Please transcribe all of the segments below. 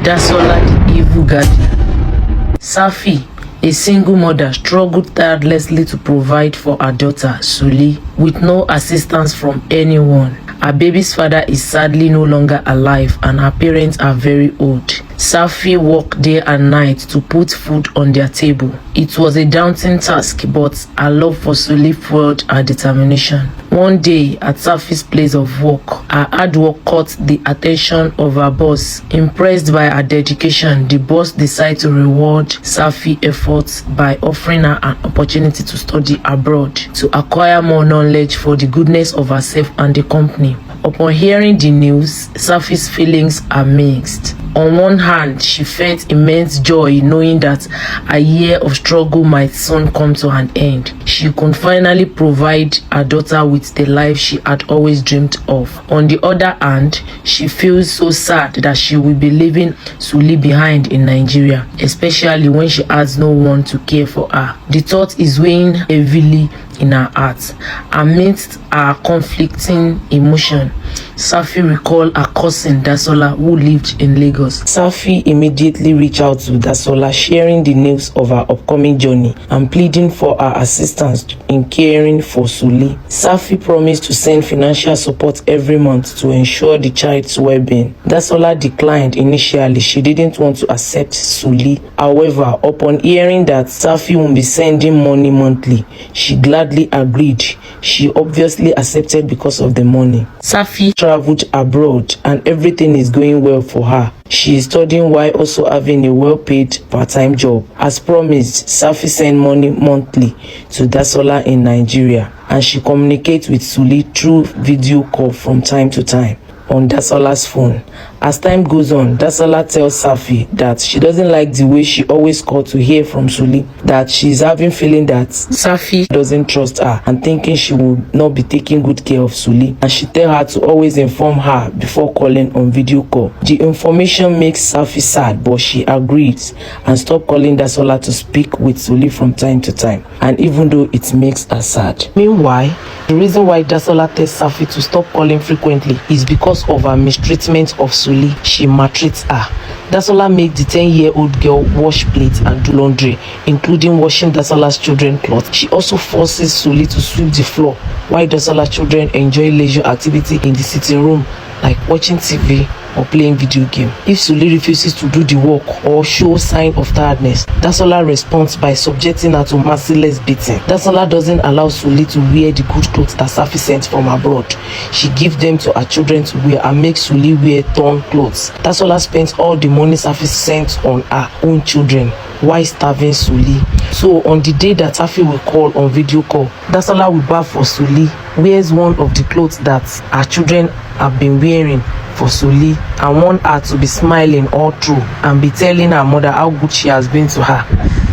Dasola, the evil guardian. Safi, a single mother, struggled tirelessly to provide for her daughter, Suli, with no assistance from anyone. Her baby's father is sadly no longer alive and her parents are very old. Safi worked day and night to put food on their table. It was a daunting task, but her love for Suli fueled her determination. One day, at Safi's place of work, her hard work caught the attention of her boss. Impressed by her dedication, the boss decided to reward Safi's efforts by offering her an opportunity to study abroad, to acquire more knowledge for the goodness of herself and the company. Upon hearing the news, Safi's feelings are mixed. On one hand, she felt immense joy knowing that a year of struggle might soon come to an end. She could finally provide her daughter with the life she had always dreamed of. On the other hand, she feels so sad that she will be leaving Suli behind in Nigeria, especially when she has no one to care for her. The thought is weighing heavily in her heart. Amidst her conflicting emotion, Safi recalled her cousin Dasola, who lived in Lagos. Safi immediately reached out to Dasola, sharing the news of her upcoming journey and pleading for her assistance in caring for Suli. Safi promised to send financial support every month to ensure the child's well-being. Dasola declined initially. She didn't want to accept Suli. However, upon hearing that Safi won't be sending money monthly, she gladly agreed. She obviously accepted because of the money. Safi traveled abroad and everything is going well for her. She is studying while also having a well-paid part-time job. As promised, Safi sent money monthly to Dasola in Nigeria, and she communicates with Suli through video call from time to time on Dasola's phone. As time goes on, Dasola tells Safi that she doesn't like the way she always calls to hear from Suli, that she's having feeling that Safi doesn't trust her and thinking she will not be taking good care of Suli, and she tells her to always inform her before calling on video call. The information makes Safi sad, but she agrees and stops calling Dasola to speak with Suli from time to time, and even though it makes her sad. Meanwhile, the reason why Dasola tells Safi to stop calling frequently is because of her mistreatment of Suli. She maltreats her. Dasola makes the 10-year-old girl wash plates and do laundry, including washing Dasola's children's clothes. She also forces Suli to sweep the floor, while Dasola's children enjoy leisure activity in the sitting room, like watching TV or playing video game. If Suli refuses to do the work or show sign of tiredness, Dasola responds by subjecting her to merciless beating. Dasola doesn't allow Suli to wear the good clothes that Safi sent from abroad. She gives them to her children to wear and makes Suli wear torn clothes. Dasola spends all the money Safi sent on her own children while starving Suli. So on the day that Safi will call on video call, Dasola will bath for Suli, wears one of the clothes that her children have been wearing for Suli, and want her to be smiling all through and be telling her mother how good she has been to her.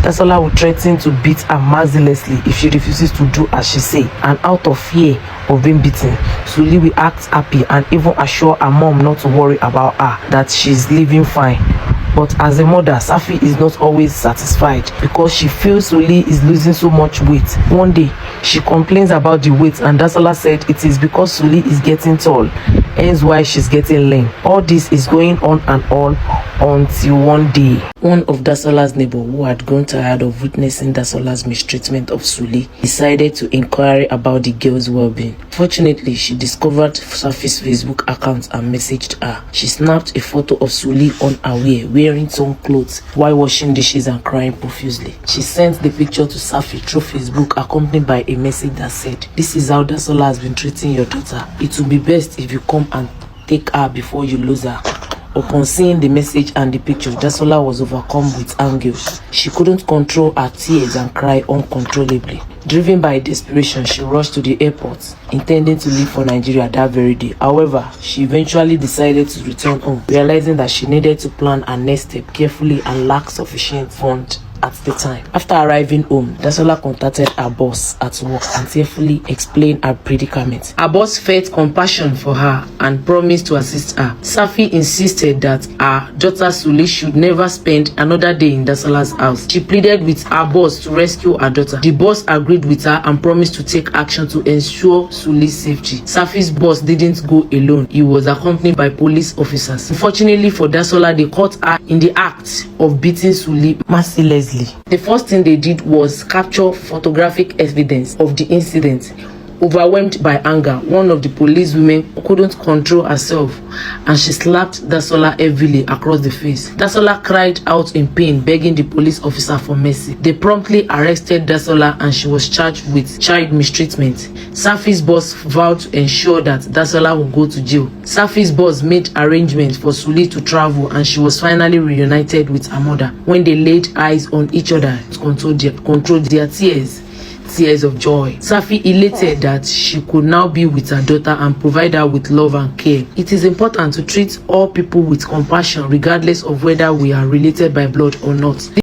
Dasola will threaten to beat her mercilessly if she refuses to do as she say, and out of fear of being beaten, Suli will act happy and even assure her mom not to worry about her, that she's living fine. But as a mother, Safi is not always satisfied because she feels Suli is losing so much weight. One day, she complains about the weight, and Dasola said it is because Suli is getting tall, hence why she's getting lean. All this is going on and on until one day, one of Dasola's neighbors, who had grown tired of witnessing Dasola's mistreatment of Suli, decided to inquire about the girl's well-being. Fortunately, she discovered Safi's Facebook account and messaged her. She snapped a photo of Suli on her way, wearing torn clothes while washing dishes and crying profusely. She sent the picture to Safi through Facebook, accompanied by a message that said, "This is how Dasola has been treating your daughter. It will be best if you come and take her before you lose her." Upon seeing the message and the picture, Dasola was overcome with anger. She couldn't control her tears and cried uncontrollably. Driven by desperation, she rushed to the airport, intending to leave for Nigeria that very day. However, she eventually decided to return home, realizing that she needed to plan her next step carefully and lacked sufficient funds at the time. After arriving home, Dasola contacted her boss at work and tearfully explained her predicament. Her boss felt compassion for her and promised to assist her. Safi insisted that her daughter Suli should never spend another day in Dasola's house. She pleaded with her boss to rescue her daughter. The boss agreed with her and promised to take action to ensure Suli's safety. Safi's boss didn't go alone. He was accompanied by police officers. Unfortunately for Dasola, they caught her in the act of beating Suli mercilessly. The first thing they did was capture photographic evidence of the incident. Overwhelmed by anger, one of the police women couldn't control herself and she slapped Dasola heavily across the face. Dasola cried out in pain, begging the police officer for mercy. They promptly arrested Dasola and she was charged with child mistreatment. Safi's boss vowed to ensure that Dasola would go to jail. Safi's boss made arrangements for Suli to travel and she was finally reunited with her mother. When they laid eyes on each other to control their tears of joy. Safi elated that she could now be with her daughter and provide her with love and care. It is important to treat all people with compassion regardless of whether we are related by blood or not.